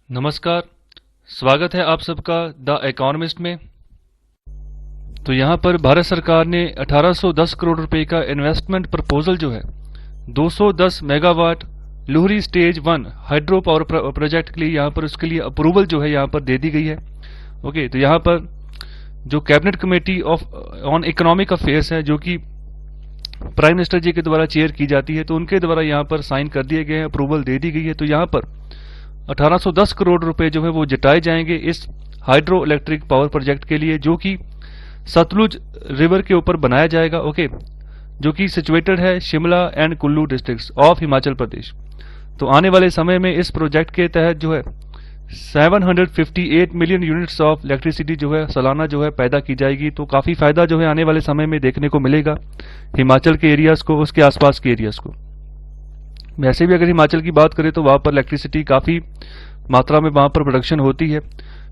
नमस्कार। स्वागत है आप सबका द इकोनॉमिस्ट में। तो यहाँ पर भारत सरकार ने 1810 करोड़ रुपए का इन्वेस्टमेंट प्रपोजल जो है 210 megawatt Luhri stage 1 hydro power project के लिए यहाँ पर उसके लिए अप्रूवल जो है यहाँ पर दे दी गई है। ओके, तो यहाँ पर जो cabinet committee on economic affairs है जो कि प्राइम मिनिस्टर जी के द्वारा चेयर की जाती है, तो उनके द्वारा यहाँ पर साइन कर दिए गए हैं, अप्रूवल दे दी गई है। तो यहाँ पर 1810 करोड़ रुपए जो है वो जुटाए जाएंगे इस हाइड्रो इलेक्ट्रिक पावर प्रोजेक्ट के लिए, जो कि सतलुज रिवर के ऊपर बनाया जाएगा। ओके, जो कि सिचुएटेड है Shimla and Kullu districts of Himachal Pradesh. तो आने वाले समय में इस प्रोजेक्ट के तहत जो है 758 मिलियन यूनिट्स ऑफ इलेक्ट्रिसिटी जो है सालाना जो है पैदा की जाएगी। तो काफी फायदा जो है आने वाले समय में देखने को मिलेगा हिमाचल के एरियाज को, उसके आसपास के एरियाज को। वैसे भी अगर हिमाचल की बात करें तो वहाँ पर इलेक्ट्रिसिटी काफ़ी मात्रा में वहाँ पर प्रोडक्शन होती है।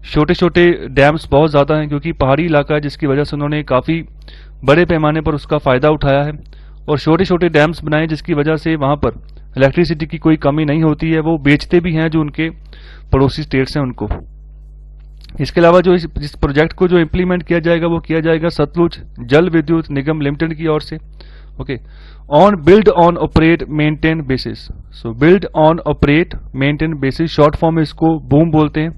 छोटे छोटे डैम्स बहुत ज़्यादा हैं क्योंकि पहाड़ी इलाका है, जिसकी वजह से उन्होंने काफ़ी बड़े पैमाने पर उसका फ़ायदा उठाया है और छोटे छोटे डैम्स बनाए जिसकी वजह से वहाँ पर इलेक्ट्रिसिटी की कोई कमी नहीं होती है। वो बेचते भी हैं जो उनके पड़ोसी स्टेट्स हैं उनको। इसके अलावा जो इस प्रोजेक्ट को जो इम्प्लीमेंट किया जाएगा वो किया जाएगा सतलुज जल विद्युत निगम लिमिटेड की ओर से। Okay, on build on operate maintain basis. So build on operate maintain basis, short form में इसको बूम बोलते हैं।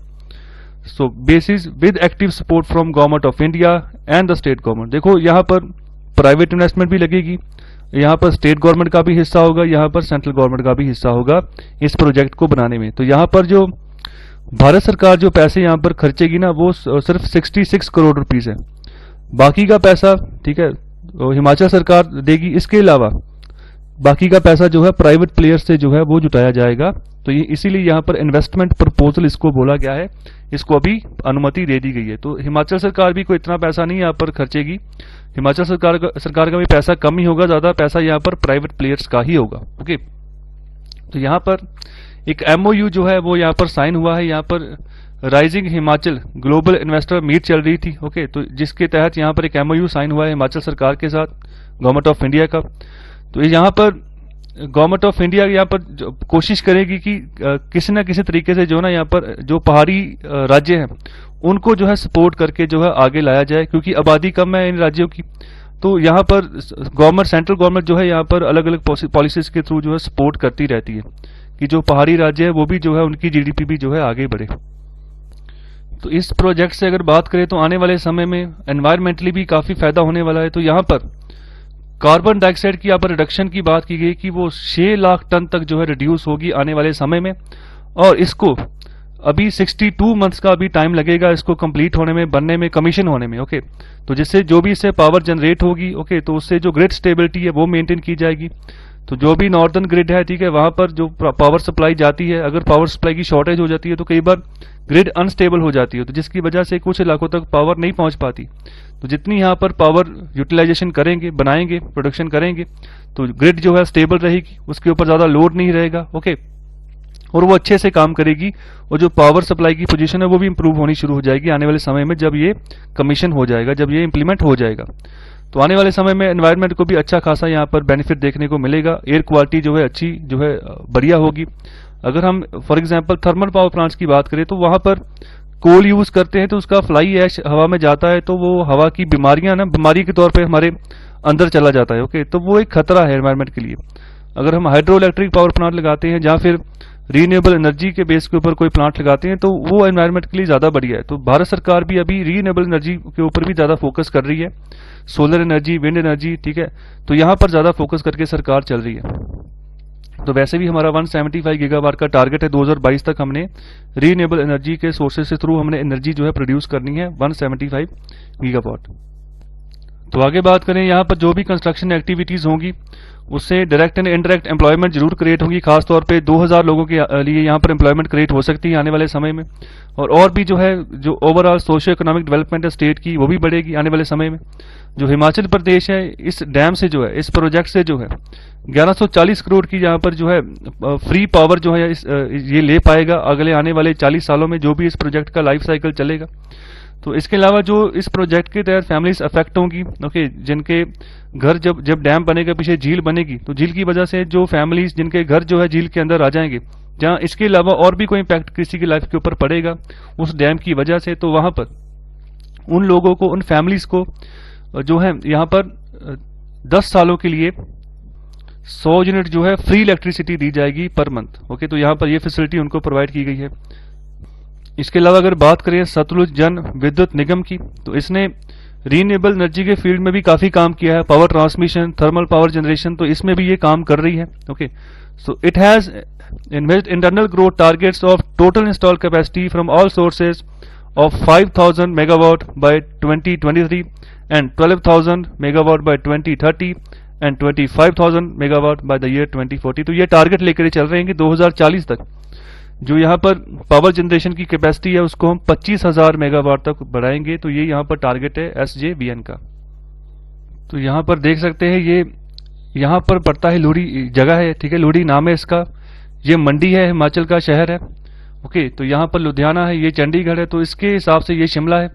So basis with active support from government of India and the state government. देखो यहाँ पर प्राइवेट इन्वेस्टमेंट भी लगेगी, यहाँ पर स्टेट गवर्नमेंट का भी हिस्सा होगा, यहाँ पर सेंट्रल गवर्नमेंट का भी हिस्सा होगा इस प्रोजेक्ट को बनाने में। तो यहाँ पर जो भारत सरकार जो पैसे यहाँ पर खर्चेगी ना वो सिर्फ 66 करोड़ रुपीज है। बाकी का पैसा ठीक है हिमाचल सरकार देगी। इसके अलावा बाकी का पैसा जो है प्राइवेट प्लेयर से जो है वो जुटाया जाएगा। तो ये इसीलिए यहाँ पर इन्वेस्टमेंट प्रपोजल इसको बोला गया है, इसको अभी अनुमति दे दी गई है। तो हिमाचल सरकार भी कोई इतना पैसा नहीं यहाँ पर खर्चेगी, हिमाचल सरकार का भी पैसा कम ही होगा, ज्यादा पैसा यहाँ पर प्राइवेट प्लेयर्स का ही होगा। ओके, तो यहाँ पर एक MOU जो है वो यहाँ पर साइन हुआ है। यहाँ पर rising Himachal global investor meet चल रही थी। ओके, तो जिसके तहत यहाँ पर एक MOU साइन हुआ है हिमाचल सरकार के साथ गवर्नमेंट ऑफ इंडिया का। तो यहाँ पर गवर्नमेंट ऑफ इंडिया यहाँ पर कोशिश करेगी कि किसी न किसी तरीके से जो ना यहाँ पर जो पहाड़ी राज्य हैं उनको जो है सपोर्ट करके जो है आगे लाया जाए, क्योंकि आबादी कम है इन राज्यों की। तो यहाँ पर गवर्नमेंट सेंट्रल गवर्नमेंट जो है यहाँ पर अलग अलग पॉलिसीज के थ्रू जो है सपोर्ट करती रहती है कि जो पहाड़ी राज्य है वो भी जो है उनकी GDP भी जो है आगे बढ़े। तो इस प्रोजेक्ट से अगर बात करें तो आने वाले समय में एनवायरमेंटली भी काफी फायदा होने वाला है। तो यहाँ पर कार्बन डाइऑक्साइड की यहाँ पर रिडक्शन की बात की गई कि वो 6 लाख टन तक जो है रिड्यूस होगी आने वाले समय में, और इसको अभी 62 मंथ्स का अभी टाइम लगेगा इसको कंप्लीट होने में, बनने में, कमीशन होने में। ओके, तो जिससे जो भी इससे पावर जनरेट होगी ओके, तो उससे जो ग्रिड स्टेबिलिटी है वो मेंटेन की जाएगी। तो जो भी नॉर्दर्न ग्रिड है ठीक है, वहां पर जो पावर सप्लाई जाती है, अगर पावर सप्लाई की शॉर्टेज हो जाती है तो कई बार ग्रिड अनस्टेबल हो जाती है, तो जिसकी वजह से कुछ इलाकों तक पावर नहीं पहुंच पाती। तो जितनी यहाँ पर पावर यूटिलाइजेशन करेंगे, बनाएंगे, प्रोडक्शन करेंगे, तो ग्रिड जो है स्टेबल रहेगी, उसके ऊपर ज्यादा लोड नहीं रहेगा। ओके, और वो अच्छे से काम करेगी और जो पावर सप्लाई की पोजीशन है वो भी इंप्रूव होनी शुरू हो जाएगी आने वाले समय में, जब ये कमीशन हो जाएगा, जब ये इंप्लीमेंट हो जाएगा। तो आने वाले समय में एनवायरनमेंट को भी अच्छा खासा यहाँ पर बेनिफिट देखने को मिलेगा। एयर क्वालिटी जो है अच्छी जो है बढ़िया होगी। अगर हम for example thermal power plants की बात करें तो वहां पर कोल यूज करते हैं तो उसका फ्लाई ऐश हवा में जाता है, तो वो हवा की बीमारियां ना बीमारी के तौर पे हमारे अंदर चला जाता है। ओके, तो वो एक खतरा है एनवायरनमेंट के लिए। अगर हम हाइड्रो इलेक्ट्रिक पावर प्लांट लगाते हैं या फिर रीन्यूएबल एनर्जी के बेस के ऊपर कोई प्लांट लगाते हैं तो वो एनवायरनमेंट के लिए ज्यादा बढ़िया है। तो भारत सरकार भी अभी रीन्यूएबल एनर्जी के ऊपर भी ज्यादा फोकस कर रही है, सोलर एनर्जी, विंड एनर्जी, ठीक है, तो यहाँ पर ज्यादा फोकस करके सरकार चल रही है। तो वैसे भी हमारा 175 गीगावाट का टारगेट है, 2022 तक हमने रीन्यूएबल एनर्जी के सोर्सेज से थ्रू हमने एनर्जी जो है प्रोड्यूस करनी है 175 गीगावाट। तो आगे बात करें, यहाँ पर जो भी कंस्ट्रक्शन एक्टिविटीज होंगी उससे डायरेक्ट एंड इनडायरेक्ट एम्प्लॉयमेंट जरूर क्रिएट होगी। खासतौर पे 2000 लोगों के लिए यहाँ पर एम्प्लॉयमेंट क्रिएट हो सकती है आने वाले समय में, और भी जो है जो ओवरऑल सोशियो इकोनॉमिक डेवलपमेंट है स्टेट की वो भी बढ़ेगी आने वाले समय में। जो हिमाचल प्रदेश है इस डैम से जो है, इस प्रोजेक्ट से जो है 1140 करोड़ की यहाँ पर जो है फ्री पावर जो है ये ले पाएगा अगले आने वाले 40 सालों में, जो भी इस प्रोजेक्ट का लाइफ साइकिल चलेगा। तो इसके अलावा जो इस प्रोजेक्ट के तहत फैमिलीज अफेक्ट होंगी, ओके, जिनके घर जब डैम बनेगा, पीछे झील बनेगी, तो झील की वजह से जो फैमिलीज जिनके घर जो है झील के अंदर आ जाएंगे जहाँ इसके अलावा और भी कोई इम्पैक्ट किसी की लाइफ के ऊपर पड़ेगा उस डैम की वजह से, तो वहाँ पर उन लोगों को, उन फैमिलीज को जो है यहाँ पर 10 सालों के लिए 100 यूनिट जो है फ्री इलेक्ट्रिसिटी दी जाएगी पर मंथ। ओके, तो यहाँ पर ये फैसिलिटी उनको प्रोवाइड की गई है। इसके अलावा अगर बात करें सतलुज जन विद्युत निगम की, तो इसने रीन्यूएबल एनर्जी के फील्ड में भी काफी काम किया है, power transmission, thermal power generation, तो इसमें भी ये काम कर रही है। Okay, so it has internal growth targets of total installed capacity from all sources of 5000 megawatt by 2023 and 12000 megawatt by 2030 and 25000 megawatt by the year 2040। तो ये टारगेट लेकर चल रहे हैं कि 2040 तक जो यहाँ पर पावर जनरेशन की कैपेसिटी है उसको हम 25,000 मेगावाट तक बढ़ाएंगे। तो ये यहाँ पर टारगेट है SJVN का। तो यहाँ पर देख सकते हैं ये यहाँ पर पड़ता है, लुड़ी जगह है, ठीक है, लुड़ी नाम है इसका। ये मंडी है, हिमाचल का शहर है। ओके, तो यहाँ पर लुधियाना है, ये चंडीगढ़ है, तो इसके हिसाब से ये शिमला है।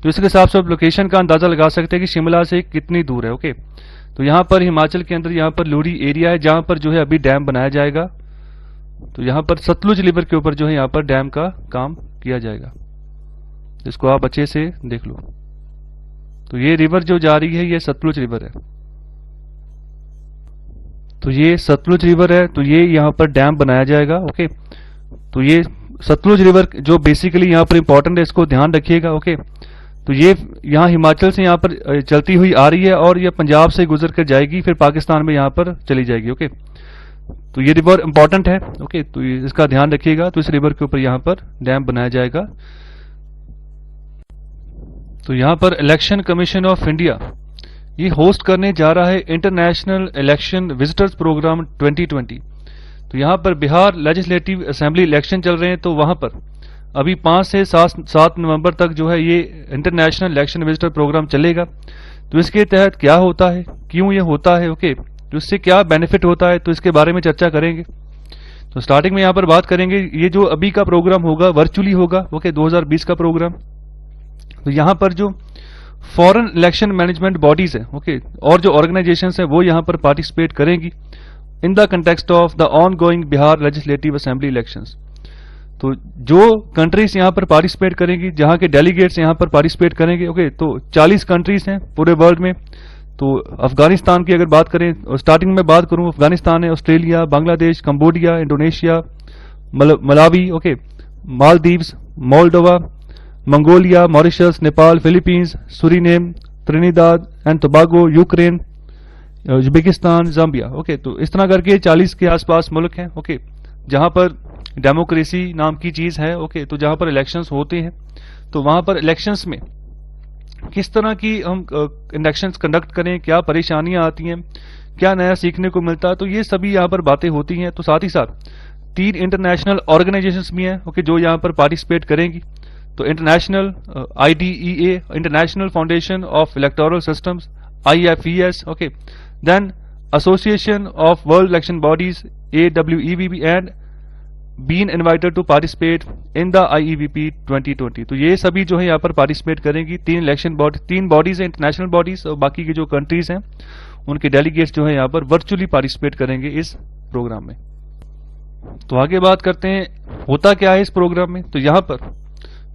तो इसके हिसाब से आप लोकेशन का अंदाजा लगा सकते हैं कि शिमला से कितनी दूर है। ओके, तो यहाँ पर हिमाचल के अंदर यहाँ पर लुड़ी एरिया है जहाँ पर जो है अभी डैम बनाया जाएगा। तो यहाँ पर सतलुज रिवर के ऊपर जो है यहाँ पर डैम का काम किया जाएगा, इसको आप अच्छे से देख लो। तो ये रिवर जो जा रही है ये सतलुज रिवर है। तो ये सतलुज रिवर है, तो ये यहाँ पर डैम बनाया जाएगा। ओके, तो ये सतलुज रिवर जो बेसिकली यहाँ पर इंपॉर्टेंट है, इसको ध्यान रखिएगा। ओके, तो ये यहाँ हिमाचल से यहाँ पर चलती हुई आ रही है और ये पंजाब से गुजर कर जाएगी, फिर पाकिस्तान में यहाँ पर चली जाएगी। ओके, तो ये रिवर इंपॉर्टेंट है। ओके, तो इसका ध्यान रखिएगा। तो इस रिवर के ऊपर यहाँ पर डैम बनाया जाएगा। तो यहाँ पर इलेक्शन कमीशन ऑफ इंडिया ये होस्ट करने जा रहा है इंटरनेशनल इलेक्शन विजिटर्स प्रोग्राम 2020। तो यहाँ पर बिहार लेजिस्लेटिव असेंबली इलेक्शन चल रहे हैं, तो वहाँ पर अभी 5 से 7 नवंबर तक जो है ये इंटरनेशनल इलेक्शन विजिटर प्रोग्राम चलेगा। तो इसके तहत क्या होता है, क्यों ये होता है, ओके, तो इससे क्या बेनिफिट होता है, तो इसके बारे में चर्चा करेंगे। तो स्टार्टिंग में यहाँ पर बात करेंगे, ये जो अभी का प्रोग्राम होगा वर्चुअली होगा। ओके, 2020 का प्रोग्राम। तो यहाँ पर जो फॉरेन इलेक्शन मैनेजमेंट बॉडीज है, ओके, और जो ऑर्गेनाइजेशंस है वो यहाँ पर पार्टिसिपेट करेंगी in the context of the on going Bihar legislative assembly elections. तो जो कंट्रीज यहाँ पर पार्टिसिपेट करेंगी, जहाँ के डेलीगेट्स यहाँ पर पार्टिसिपेट करेंगे, ओके, तो 40 कंट्रीज हैं पूरे वर्ल्ड में। तो अफगानिस्तान की अगर बात करें, स्टार्टिंग में बात करूं, अफगानिस्तान है, Australia, Bangladesh, Cambodia, Indonesia, Malawi, okay, Maldives, Moldova, Mongolia, Mauritius, Nepal, Philippines, Suriname, Trinidad and Tobago, Ukraine, Uzbekistan, Zambia. Okay, तो इस तरह करके 40 के आसपास मुल्क हैं। ओके, जहां पर डेमोक्रेसी नाम की चीज है। ओके, तो जहां पर इलेक्शंस होते हैं, तो वहां पर इलेक्शंस में किस तरह की हम इलेक्शंस कंडक्ट करें, क्या परेशानियां आती हैं, क्या नया सीखने को मिलता है, तो ये सभी यहाँ पर बातें होती हैं। तो साथ ही साथ 3 इंटरनेशनल ऑर्गेनाइजेशंस भी हैं, ओके, जो यहाँ पर पार्टिसिपेट करेंगी। तो international IDEA, international foundation of electoral systems, IFES, okay, then association of world election bodies AWEB and been invited to participate in the IEVP 2020। तो ये सभी जो है यहाँ पर पार्टिसिपेट करेंगी। 3 बॉडीज हैं, इंटरनेशनल बॉडीज, और बाकी की जो कंट्रीज हैं उनके डेलीगेट्स जो है यहाँ पर वर्चुअली पार्टिसिपेट करेंगे इस प्रोग्राम में। तो आगे बात करते हैं होता क्या है इस प्रोग्राम में। तो यहाँ पर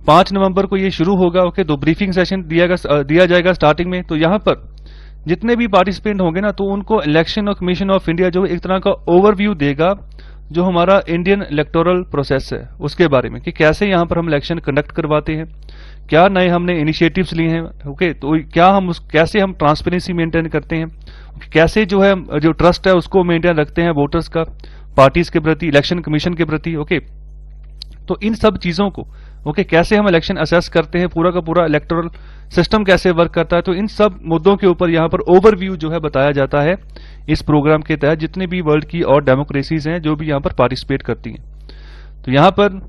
5 नवंबर को ये शुरू होगा। ओके, तो ब्रीफिंग सेशन दिया जाएगा स्टार्टिंग में। तो यहाँ पर जितने भी पार्टिसिपेंट होंगे ना, तो उनको इलेक्शन कमीशन ऑफ इंडिया जो एक तरह का ओवरव्यू देगा जो हमारा इंडियन इलेक्टोरल प्रोसेस है उसके बारे में, कि कैसे यहाँ पर हम इलेक्शन कंडक्ट करवाते हैं, क्या नए हमने इनिशिएटिव्स लिए हैं। ओके, तो क्या कैसे हम ट्रांसपेरेंसी मेंटेन करते हैं, कैसे जो है जो ट्रस्ट है उसको मेंटेन रखते हैं वोटर्स का, पार्टीज के प्रति, इलेक्शन कमीशन के प्रति। ओके, तो इन सब चीजों को, ओके, कैसे हम इलेक्शन असेस करते हैं, पूरा का पूरा इलेक्टोरल सिस्टम कैसे वर्क करता है, तो इन सब मुद्दों के ऊपर यहाँ पर ओवरव्यू जो है बताया जाता है इस प्रोग्राम के तहत, जितने भी वर्ल्ड की और डेमोक्रेसीज हैं जो भी यहाँ पर पार्टिसिपेट करती हैं। तो यहाँ पर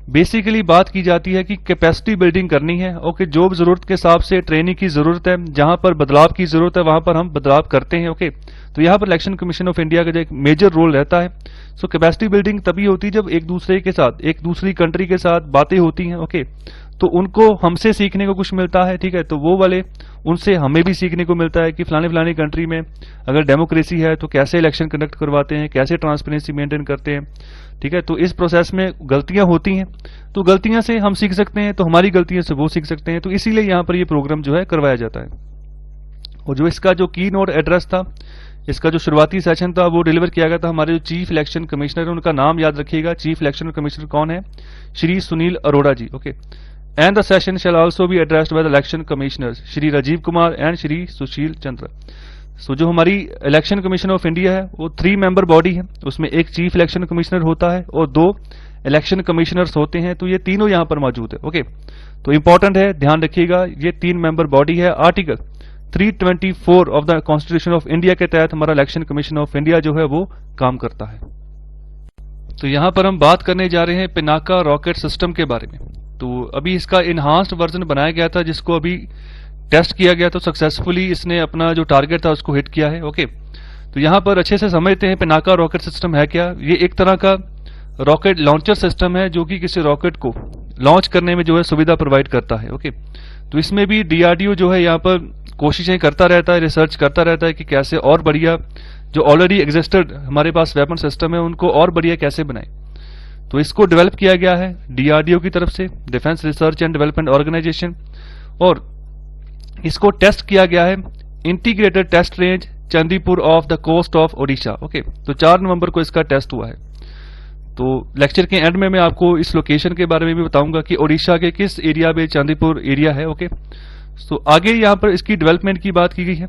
बेसिकली बात की जाती है कि कैपेसिटी बिल्डिंग करनी है। ओके, जो जरूरत के हिसाब से ट्रेनिंग की जरूरत है, जहां पर बदलाव की जरूरत है वहां पर हम बदलाव करते हैं। ओके, तो यहाँ पर इलेक्शन कमीशन ऑफ इंडिया का जो एक मेजर रोल रहता है। सो कैपेसिटी बिल्डिंग तभी होती है जब एक दूसरे के साथ, एक दूसरी कंट्री के साथ बातें होती हैं। ओके, तो उनको हमसे सीखने को कुछ मिलता है, ठीक है, तो वो वाले उनसे हमें भी सीखने को मिलता है कि फलाने फलाने कंट्री में अगर डेमोक्रेसी है तो कैसे इलेक्शन कंडक्ट करवाते हैं, कैसे ट्रांसपेरेंसी मेंटेन करते हैं, ठीक है। तो इस प्रोसेस में गलतियां होती हैं, तो गलतियां से हम सीख सकते हैं, तो हमारी गलतियों से वो सीख सकते हैं, तो इसीलिए यहाँ पर ये प्रोग्राम जो है करवाया जाता है। और जो इसका जो की नोट एड्रेस था, इसका जो शुरुआती सेशन था, वो डिलीवर किया गया था हमारे जो चीफ इलेक्शन कमिश्नर है, उनका नाम याद रखिएगा। चीफ इलेक्शन कमिश्नर कौन है? Shri Sunil Arora ji, okay. And the session shall also be addressed by the election commissioners Shri Rajiv Kumar and Shri Sushil Chandra. So जो हमारी इलेक्शन कमीशन ऑफ इंडिया है वो 3 मेंबर बॉडी है, उसमें एक चीफ इलेक्शन कमिश्नर होता है और 2 इलेक्शन कमिश्नर्स होते हैं, तो ये तीनों यहां पर मौजूद है, ओके। तो इंपॉर्टेंट है, ध्यान रखिएगा, ये 3 मेंबर बॉडी है। Article 324 of the constitution of India के तहत हमारा इलेक्शन कमीशन ऑफ इंडिया जो है वो काम करता है। तो यहां पर हम बात करने जा रहे हैं पिनाका रॉकेट सिस्टम के बारे में। तो अभी इसका इनहांस्ड वर्जन बनाया गया था, जिसको अभी टेस्ट किया गया, तो सक्सेसफुली इसने अपना जो टारगेट था उसको हिट किया है, ओके। तो यहां पर अच्छे से समझते हैं पिनाका रॉकेट सिस्टम है क्या। ये एक तरह का रॉकेट लॉन्चर सिस्टम है जो कि किसी रॉकेट को लॉन्च करने में जो है सुविधा प्रोवाइड करता है, ओके। तो इसमें भी डीआरडीओ जो है यहाँ पर कोशिशें करता रहता है, रिसर्च करता रहता है कि कैसे और बढ़िया जो ऑलरेडी एग्जिस्टेड हमारे पास वेपन सिस्टम है उनको और बढ़िया कैसे बनाए। तो इसको डेवलप किया गया है डीआरडीओ की तरफ से, defence research and development organisation, और इसको टेस्ट किया गया है integrated test range Chandipur off the coast of Odisha, okay. तो 4 नवंबर को इसका टेस्ट हुआ है। तो लेक्चर के एंड में मैं आपको इस लोकेशन के बारे में भी बताऊंगा कि ओडिशा के किस एरिया में चांदीपुर एरिया है, ओके। तो आगे यहाँ पर इसकी डेवलपमेंट की बात की गई है।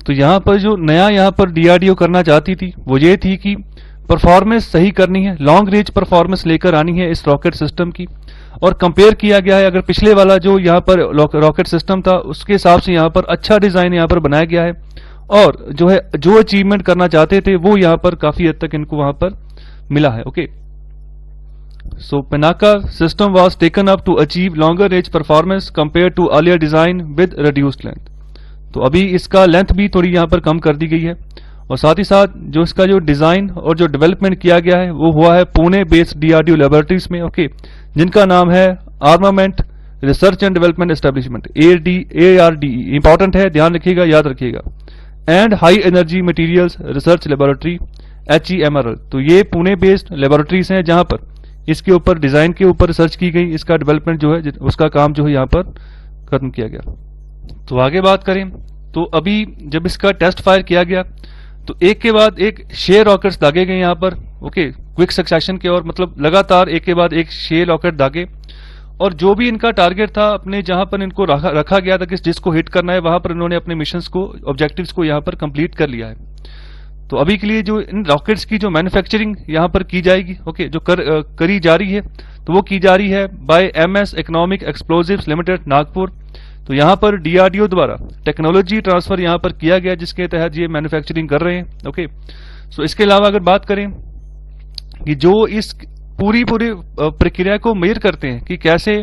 तो यहाँ पर जो नया यहाँ पर डीआरडीओ करना चाहती थी वो ये थी कि परफॉर्मेंस सही करनी है, लॉन्ग रेंज परफॉर्मेंस लेकर आनी है इस रॉकेट सिस्टम की। और कंपेयर किया गया है, अगर पिछले वाला जो यहाँ पर रॉकेट सिस्टम था उसके हिसाब से यहाँ पर अच्छा डिजाइन यहाँ पर बनाया गया है, और जो है जो अचीवमेंट करना चाहते थे वो यहाँ पर काफी हद तक इनको वहां पर मिला है, okay. So Pinaka system was taken up to achieve longer range performance compare to earlier design with reduced length. तो अभी इसका लेंथ भी थोड़ी यहाँ पर कम कर दी गई है, और साथ ही साथ जो इसका जो डिजाइन और जो डेवलपमेंट किया गया है वो हुआ है पुणे बेस्ड डीआरडीओ लेबोरेटरीज में, ओके, जिनका नाम है armament research and development establishment, ARDE। Important है, ध्यान रखिएगा, याद रखिएगा। And high energy materials research laboratory HEMRL। तो ये पुणे बेस्ड लेबोरेटरीज हैं जहां पर इसके ऊपर डिजाइन के ऊपर रिसर्च की गई, इसका डेवलपमेंट जो है उसका काम जो है यहाँ पर खत्म किया गया। तो आगे बात करें तो अभी जब इसका टेस्ट फायर किया गया तो एक के बाद एक 6 रॉकेट्स दागे गए यहाँ पर, ओके, क्विक सक्सेशन के, और मतलब लगातार एक के बाद एक 6 रॉकेट दागे, और जो भी इनका टारगेट था अपने जहां पर इनको रखा गया था कि जिसको हिट करना है वहां पर इन्होंने अपने मिशंस को, ऑब्जेक्टिव्स को यहाँ पर कंप्लीट कर लिया है। तो अभी के लिए जो इन रॉकेट्स की जो मैन्युफैक्चरिंग यहाँ पर की जाएगी, ओके, जो करी जा रही है, तो वो की जा रही है by MS economic explosives limited Nagpur. तो यहाँ पर डीआरडीओ द्वारा टेक्नोलॉजी ट्रांसफर यहाँ पर किया गया जिसके तहत ये मैन्युफैक्चरिंग कर रहे हैं, ओके। सो इसके अलावा अगर बात करें कि जो इस पूरी प्रक्रिया को मेजर करते हैं कि कैसे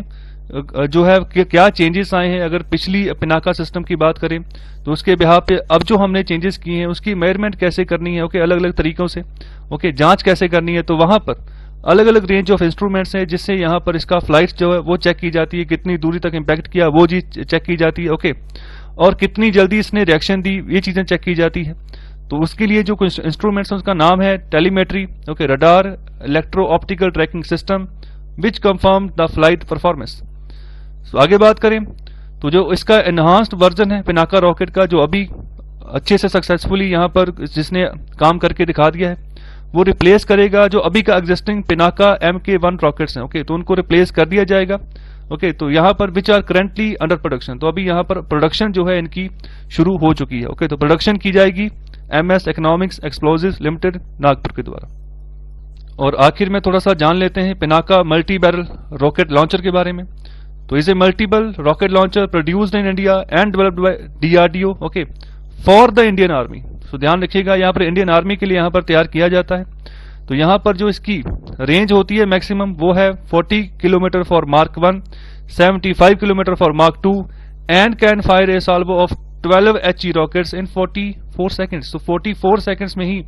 जो है कि क्या चेंजेस आए हैं, अगर पिछली पिनाका सिस्टम की बात करें तो उसके बिहाफ पे अब जो हमने चेंजेस किए हैं उसकी मेजरमेंट कैसे करनी है, ओके, अलग अलग तरीकों से, ओके, जांच कैसे करनी है, तो वहां पर अलग अलग रेंज ऑफ इंस्ट्रूमेंट्स हैं जिससे यहाँ पर इसका फ्लाइट जो है वो चेक की जाती है, कितनी दूरी तक इम्पैक्ट किया वो चीज चेक की जाती है, ओके, और कितनी जल्दी इसने रिएक्शन दी ये चीजें चेक की जाती है। तो उसके लिए जो इंस्ट्रूमेंट्स है उसका नाम है telemetry, okay, radar, electro optical tracking system which confirm the flight performance. तो आगे बात करें तो जो इसका एनहांस्ड वर्जन है पिनाका रॉकेट का, जो अभी अच्छे से सक्सेसफुली यहाँ पर जिसने काम करके दिखा दिया है, वो रिप्लेस करेगा जो अभी का एग्जिस्टिंग पिनाका MK1 रॉकेट्स हैं, ओके, तो उनको रिप्लेस कर दिया जाएगा, ओके। तो यहाँ पर which are currently under production, तो अभी यहाँ पर प्रोडक्शन जो है इनकी शुरू हो चुकी है, ओके। तो प्रोडक्शन की जाएगी MS economics explosives limited Nagpur के द्वारा। और आखिर में थोड़ा सा जान लेते हैं Pinaka multi barrel rocket launcher के बारे में। तो is a multiple rocket launcher produced in India and developed by DRDO, okay, for the Indian army. तो ध्यान रखिएगा यहाँ पर इंडियन आर्मी के लिए यहाँ पर तैयार किया जाता है। तो यहाँ पर जो इसकी रेंज होती है मैक्सिमम वो है 40 kilometre for mark 1, 75 kilometre for mark 2 and can fire A Salvo of 12 HE rockets in 44 seconds. तो 44 सेकेंड्स में ही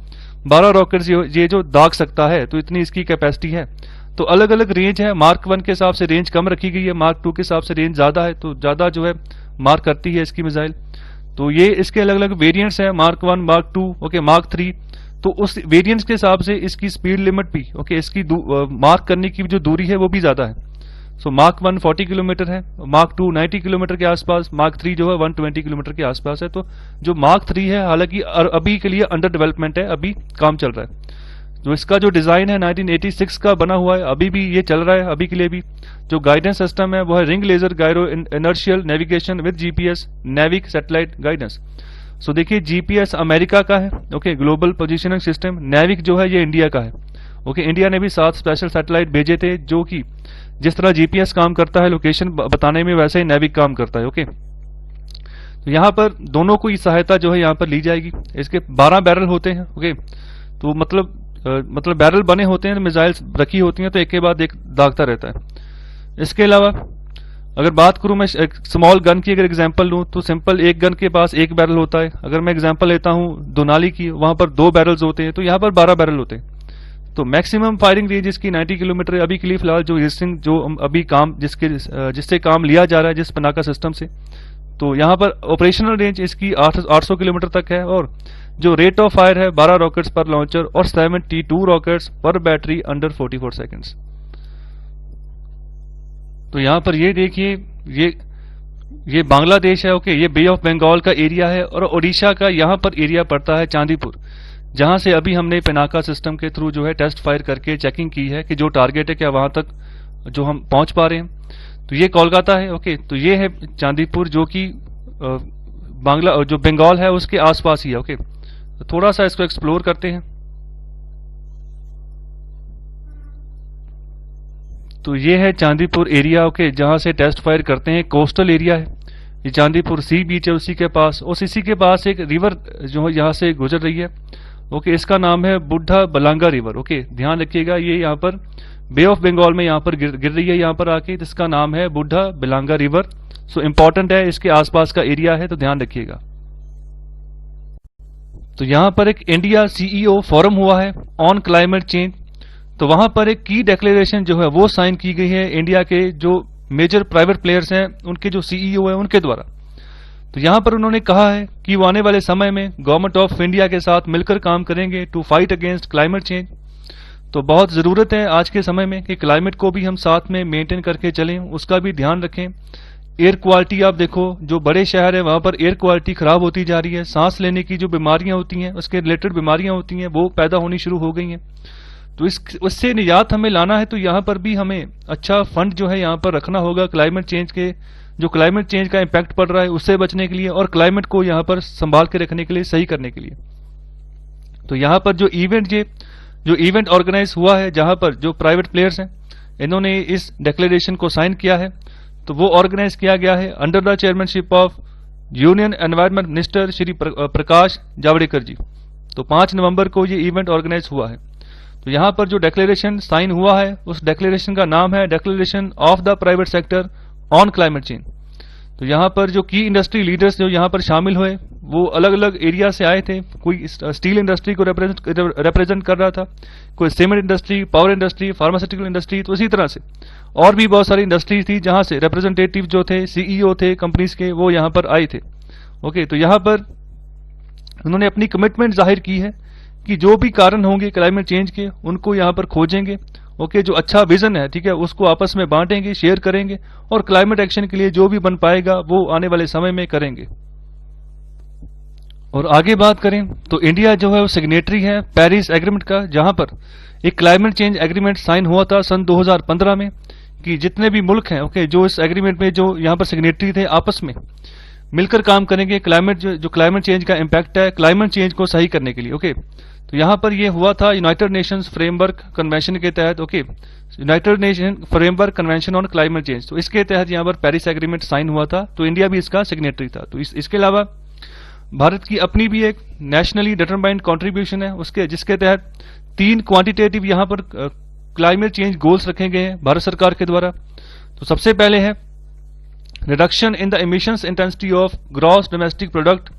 12 रॉकेट्स ये जो दाग सकता है, तो इतनी इसकी कैपेसिटी है। तो अलग अलग रेंज है, मार्क 1 के हिसाब से रेंज कम रखी गई है, मार्क 2 के हिसाब से रेंज ज़्यादा है, तो ज़्यादा जो है मार्क करती है इसकी मिसाइल। तो ये इसके अलग अलग वेरिएंट्स हैं, मार्क 1, मार्क 2, ओके, मार्क 3। तो उस वेरिएंट्स के हिसाब से इसकी स्पीड लिमिट भी, ओके, इसकी मार्क करने की जो दूरी है वो भी ज़्यादा है। सो मार्क 1 40 किलोमीटर है, मार्क 2 90 किलोमीटर के आसपास, मार्क 3 जो है 120 किलोमीटर के आसपास है। तो जो मार्क 3 है हालांकि अभी के लिए अंडर डेवलपमेंट है, अभी काम चल रहा है। तो इसका जो डिज़ाइन है 1986 का बना हुआ है, अभी भी ये चल रहा है, अभी के लिए भी। जो गाइडेंस सिस्टम है वो है ring laser gyro inertial navigation with GPS NavIC satellite guidance. So देखिए जीपीएस अमेरिका का है, okay, global positioning system. NavIC जो है ये इंडिया का है, ओके। इंडिया ने भी 7 स्पेशल सैटेलाइट भेजे थे, जो कि जिस तरह जीपीएस काम करता है लोकेशन बताने में, वैसे ही नेविक काम करता है, ओके। तो यहाँ पर दोनों को सहायता जो है यहाँ पर ली जाएगी। इसके 12 बैरल होते हैं, ओके। तो मतलब बैरल बने होते हैं, मिसाइल्स रखी होती हैं, तो एक के बाद एक दागता रहता है। इसके अलावा अगर बात करूं मैं एक स्मॉल गन की, अगर एग्जांपल लूं तो सिंपल एक गन के पास एक बैरल होता है। अगर मैं एग्जांपल लेता हूं दोनाली की, वहां पर 2 बैरल्स होते हैं, तो यहाँ पर 12 बैरल होते हैं। तो मैक्सिमम फायरिंग रेंज इसकी 90 किलोमीटर है अभी के लिए फिलहाल, जो रजिस्ट्रिंग जो अभी काम जिससे काम लिया जा रहा है, जिस पनाका सिस्टम से। तो यहाँ पर ऑपरेशनल रेंज इसकी 800 किलोमीटर तक है, और जो रेट ऑफ फायर है 12 रॉकेट्स पर लॉन्चर और 72 रॉकेट्स पर बैटरी अंडर 44 सेकेंड्स। तो यहाँ पर ये देखिए, ये बांग्लादेश है, ओके, ये बे ऑफ बंगाल का एरिया है, और उड़ीसा का यहाँ पर एरिया पड़ता है चांदीपुर, जहां से अभी हमने पिनाका सिस्टम के थ्रू जो है टेस्ट फायर करके चेकिंग की है कि जो टारगेट है क्या वहां तक जो हम पहुंच पा रहे हैं। तो ये कोलकाता है, ओके। तो ये है चांदीपुर, जो कि जो बंगाल है उसके आसपास ही है, ओके। तो थोड़ा सा इसको एक्सप्लोर करते हैं। तो ये है चांदीपुर एरिया, ओके, जहां से टेस्ट फायर करते हैं। कोस्टल एरिया है ये, चांदीपुर सी बीच है उसी के पास, और इसी के पास एक रिवर जो है यहाँ से गुजर रही है, ओके। इसका नाम है बुढ़ा बलांगा रिवर, ओके, ध्यान रखिएगा। ये यहाँ पर बे ऑफ बंगाल में यहाँ पर गिर रही है, यहाँ पर आके, जिसका नाम है बुढ़ा बलांगा रिवर। सो इंपॉर्टेंट है, इसके आसपास का एरिया है, तो ध्यान रखिएगा। तो यहाँ पर एक इंडिया सीईओ फोरम हुआ है ऑन क्लाइमेट चेंज। तो वहां पर एक की डिक्लेरेशन जो है वो साइन की गई है इंडिया के जो मेजर प्राइवेट प्लेयर्स हैं, उनके जो सीईओ है उनके द्वारा। तो यहाँ पर उन्होंने कहा है कि वो आने वाले समय में गवर्नमेंट ऑफ इंडिया के साथ मिलकर काम करेंगे to fight against climate change. तो बहुत ज़रूरत है आज के समय में कि क्लाइमेट को भी हम साथ में मेंटेन करके चलें, उसका भी ध्यान रखें। एयर क्वालिटी आप देखो, जो बड़े शहर है वहाँ पर एयर क्वालिटी खराब होती जा रही है, सांस लेने की जो बीमारियाँ होती हैं, उसके रिलेटेड बीमारियाँ होती हैं, वो पैदा होनी शुरू हो गई हैं। तो उससे निजात हमें लाना है, तो यहाँ पर भी हमें अच्छा फंड जो है यहाँ पर रखना होगा क्लाइमेट चेंज के, जो क्लाइमेट चेंज का इम्पैक्ट पड़ रहा है उससे बचने के लिए, और क्लाइमेट को यहाँ पर संभाल के रखने के लिए, सही करने के लिए। तो यहाँ पर जो इवेंट ऑर्गेनाइज हुआ है, जहाँ पर जो प्राइवेट प्लेयर्स हैं इन्होंने इस डिक्लेरेशन को साइन किया है, तो वो ऑर्गेनाइज किया गया है under the chairmanship of union environment minister Shri Prakash Javadekar ji. तो 5 नवंबर को ये इवेंट ऑर्गेनाइज हुआ है। तो यहाँ पर जो डिक्लेरेशन साइन हुआ है, उस डिक्लेरेशन का नाम है declaration of the private sector on climate change. तो यहाँ पर जो की इंडस्ट्री लीडर्स जो यहाँ पर शामिल हुए, वो अलग अलग एरिया से आए थे। कोई स्टील इंडस्ट्री को रिप्रेजेंट कर रहा था, कोई cement industry, power industry, pharmaceutical industry, तो इसी तरह से और भी बहुत सारी इंडस्ट्री थी जहाँ से रिप्रेजेंटेटिव जो थे, सीईओ थे कंपनीज के, वो यहाँ पर आए थे, ओके। तो यहाँ पर उन्होंने अपनी कमिटमेंट जाहिर की है कि जो भी कारण होंगे क्लाइमेट चेंज के, उनको यहाँ पर खोजेंगे, ओके। जो अच्छा विजन है, ठीक है, उसको आपस में बांटेंगे, शेयर करेंगे, और क्लाइमेट एक्शन के लिए जो भी बन पाएगा वो आने वाले समय में करेंगे। और आगे बात करें तो इंडिया जो है वो सिग्नेटरी है पेरिस एग्रीमेंट का, जहां पर एक क्लाइमेट चेंज एग्रीमेंट साइन हुआ था सन 2015 में, कि जितने भी मुल्क हैं, ओके, जो इस एग्रीमेंट में जो यहाँ पर सिग्नेटरी थे, आपस में मिलकर काम करेंगे क्लाइमेट जो क्लाइमेट चेंज का इम्पैक्ट है, क्लाइमेट चेंज को सही करने के लिए, ओके। तो यहाँ पर ये हुआ था यूनाइटेड नेशंस फ्रेमवर्क कन्वेंशन के तहत, okay, United nation framework convention on climate change. तो इसके तहत यहाँ पर पेरिस एग्रीमेंट साइन हुआ था, तो इंडिया भी इसका सिग्नेटरी था। तो इसके अलावा भारत की अपनी भी एक नेशनली डिटरमाइंड कंट्रीब्यूशन है उसके, जिसके तहत 3 क्वांटिटेटिव यहाँ पर क्लाइमेट चेंज गोल्स रखे गए हैं भारत सरकार के द्वारा। तो सबसे पहले है reduction in the emissions intensity of gross domestic product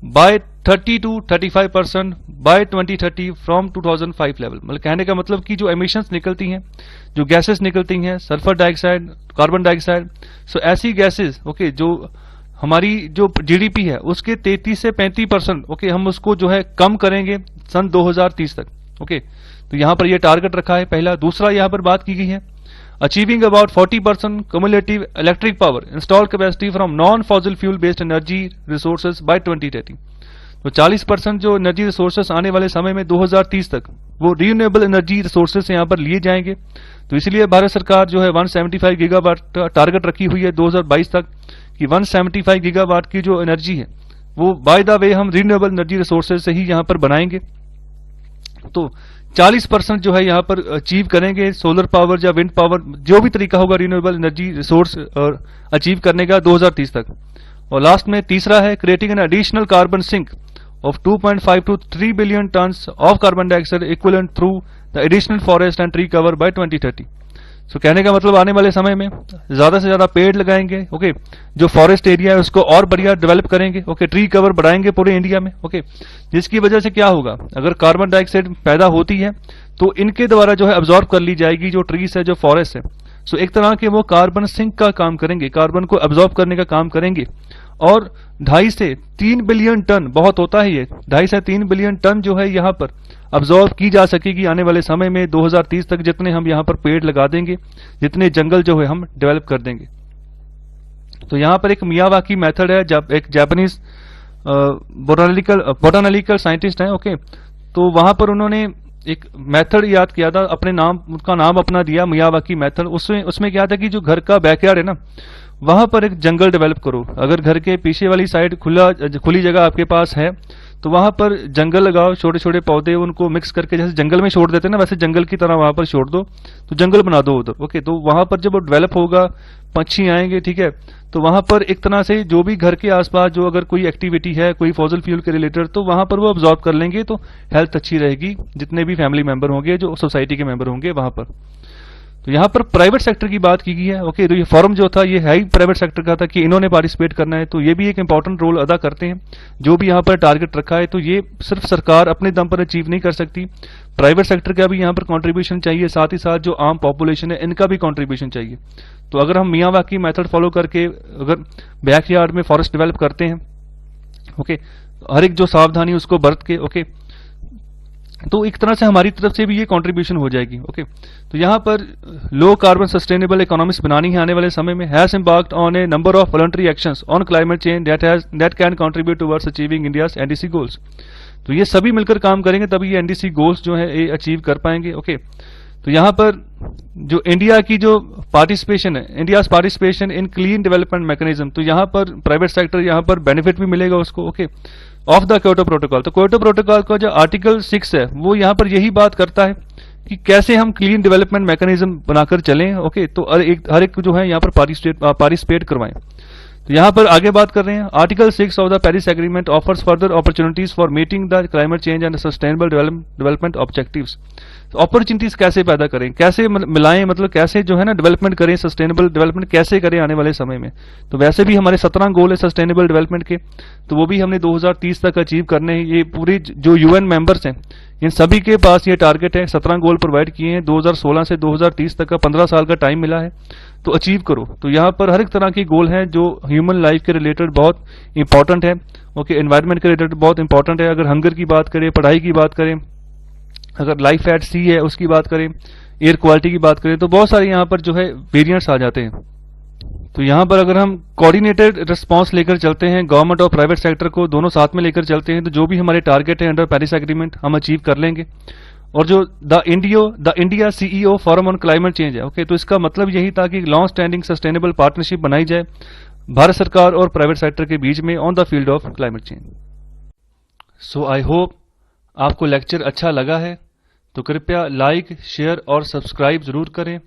by 30 to 35% by 2030 from 2005 level. मतलब कहने का मतलब कि जो एमिशंस निकलती हैं, जो गैसेस निकलती हैं, सल्फर डाइऑक्साइड, कार्बन डाइऑक्साइड, सो ऐसी गैसेस ओके जो हमारी जो जीडीपी है उसके 33 से 35% ओके हम उसको जो है कम करेंगे सन 2030 तक। ओके तो यहां पर ये टारगेट रखा है पहला। दूसरा यहां पर बात की गई है achieving about 40% cumulative electric power install capacity from non fossil fuel based energy resources by 2030। तो 40% जो एनर्जी रिसोर्सेस आने वाले समय में 2030 तक वो रिन्यूएबल एनर्जी रिसोर्सेज से यहाँ पर लिए जाएंगे। तो इसलिए भारत सरकार जो है 175 गीगावाट टारगेट रखी हुई है 2022 तक कि 175 गीगावाट की जो एनर्जी है वो बाय द वे हम रिन्यूएबल एनर्जी रिसोर्सेज से ही यहाँ पर बनाएंगे। तो 40% जो है यहाँ पर अचीव करेंगे सोलर पावर या विंड पावर, जो भी तरीका होगा रिन्यूएबल एनर्जी रिसोर्स अचीव करने का 2030 तक। और लास्ट में तीसरा है creating an additional carbon sink of 2.5 to 3 billion tons of carbon dioxide equivalent through the additional forest and tree cover by 2030। सो कहने का मतलब आने वाले समय में ज्यादा से ज्यादा पेड़ लगाएंगे ओके जो फॉरेस्ट एरिया है उसको और बढ़िया डेवलप करेंगे ओके ट्री कवर बढ़ाएंगे पूरे इंडिया में ओके जिसकी वजह से क्या होगा, अगर कार्बन डाइऑक्साइड पैदा होती है तो इनके द्वारा जो है अब्जॉर्ब कर ली जाएगी जो ट्रीज है, जो फॉरेस्ट है। सो एक तरह के वो कार्बन सिंक का काम करेंगे, कार्बन को अब्जॉर्ब करने का काम करेंगे। और 2.5 से 3 बिलियन टन, बहुत होता है ये, 2.5 से 3 बिलियन टन जो है यहाँ पर अब्जॉर्ब की जा सकेगी आने वाले समय में 2030 तक, जितने हम यहाँ पर पेड़ लगा देंगे, जितने जंगल जो है हम डेवलप कर देंगे। तो यहाँ पर एक मियावाकी मेथड है, जब एक जापानीज बोटानिकल साइंटिस्ट है ओके, तो वहां पर उन्होंने एक मेथड याद किया था, अपने नाम, उनका नाम अपना दिया मियावाकी मेथड। उसमें क्या था कि जो घर का बैकयार्ड है ना वहां पर एक जंगल डेवलप करो। अगर घर के पीछे वाली साइड खुली जगह आपके पास है तो वहां पर जंगल लगाओ, छोटे छोटे पौधे उनको मिक्स करके, जैसे जंगल में छोड़ देते हैं ना वैसे जंगल की तरह वहां पर छोड़ दो, तो जंगल बना दो उधर ओके। तो वहां पर जब वो डेवलप होगा, पक्षी आएंगे ठीक है, तो वहां पर एक तरह से जो भी घर के आसपास जो अगर कोई एक्टिविटी है कोई फॉसिल फ्यूल के रिलेटेड, तो वहां पर वो अब्जॉर्ब कर लेंगे, तो हेल्थ अच्छी रहेगी, जितने भी फैमिली मेंबर होंगे, जो सोसाइटी के मेंबर होंगे वहां पर। तो यहाँ पर प्राइवेट सेक्टर की बात की गई है ओके। तो ये फॉरम जो था ये है ही प्राइवेट सेक्टर का था कि इन्होंने पार्टिसिपेट करना है, तो ये भी एक इंपॉर्टेंट रोल अदा करते हैं। जो भी यहाँ पर टारगेट रखा है तो ये सिर्फ सरकार अपने दम पर अचीव नहीं कर सकती, प्राइवेट सेक्टर का भी यहाँ पर कंट्रीब्यूशन चाहिए, साथ ही साथ जो आम पॉपुलेशन है इनका भी कंट्रीब्यूशन चाहिए। तो अगर हम मियावाकी मेथड फॉलो करके अगर बैकयार्ड में फॉरेस्ट डेवलप करते हैं ओके, हर एक जो सावधानी उसको बरत के ओके, तो एक तरह से हमारी तरफ से भी ये कंट्रीब्यूशन हो जाएगी ओके। तो यहाँ पर लो कार्बन सस्टेनेबल इकोनॉमिक्स बनानी है आने वाले समय में, has impact on A number of voluntary actions on climate change that can contribute towards achieving India's NDC goals. तो ये सभी मिलकर काम करेंगे तभी ये एनडीसी गोल्स जो है ये अचीव कर पाएंगे ओके। तो यहाँ पर जो इंडिया की जो पार्टिसिपेशन है, India's participation in clean development mechanism, तो यहाँ पर प्राइवेट सेक्टर यहाँ पर बेनिफिट भी मिलेगा उसको okay of the Kyoto protocol. तो क्योटो प्रोटोकॉल का जो आर्टिकल 6 है वो यहाँ पर यही बात करता है कि कैसे हम क्लीन डेवलपमेंट मैकेनिज्म बनाकर चलें ओके। तो हर एक जो है यहाँ पर पार्टिसिपेट करवाएं। तो यहाँ पर आगे बात कर रहे हैं, article 6 of the Paris agreement offers further opportunities for meeting the climate change and sustainable development objectives. Opportunities कैसे पैदा करें, कैसे मिलाएं, मतलब कैसे जो है ना डेवलपमेंट करें, सस्टेनेबल डेवलपमेंट कैसे करें आने वाले समय में। तो वैसे भी हमारे 17 गोल है सस्टेनेबल डेवलपमेंट के, तो वो भी हमने 2030 तक अचीव करने हैं। ये पूरी जो यूएन मेंबर्स हैं इन सभी के पास ये टारगेट है, 17 गोल प्रोवाइड किए हैं, 2016 से 2030 तक का 15 साल का टाइम मिला है, तो अचीव करो। तो यहाँ पर हर एक तरह की गोल है जो ह्यूमन लाइफ के रिलेटेड बहुत इंपॉर्टेंट है ओके, एनवायरमेंट के रिलेटेड बहुत इंपॉर्टेंट है। अगर हंगर की बात करें, पढ़ाई की बात करें, अगर लाइफ एट सी है उसकी बात करें, एयर क्वालिटी की बात करें, तो बहुत सारे यहाँ पर जो है वेरिएंट्स आ जाते हैं। तो यहाँ पर अगर हम कोऑर्डिनेटेड रिस्पांस लेकर चलते हैं, गवर्नमेंट और प्राइवेट सेक्टर को दोनों साथ में लेकर चलते हैं, तो जो भी हमारे टारगेट है अंडर पेरिस एग्रीमेंट हम अचीव कर लेंगे। और जो the India CEO forum on climate change है ओके, तो इसका मतलब यही था कि लॉन्ग स्टैंडिंग सस्टेनेबल पार्टनरशिप बनाई जाए भारत सरकार और प्राइवेट सेक्टर के बीच में on the field of climate change. So I hope आपको लेक्चर अच्छा लगा है, तो कृपया लाइक, शेयर और सब्सक्राइब जरूर करें।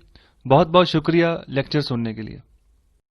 बहुत बहुत शुक्रिया लेक्चर सुनने के लिए।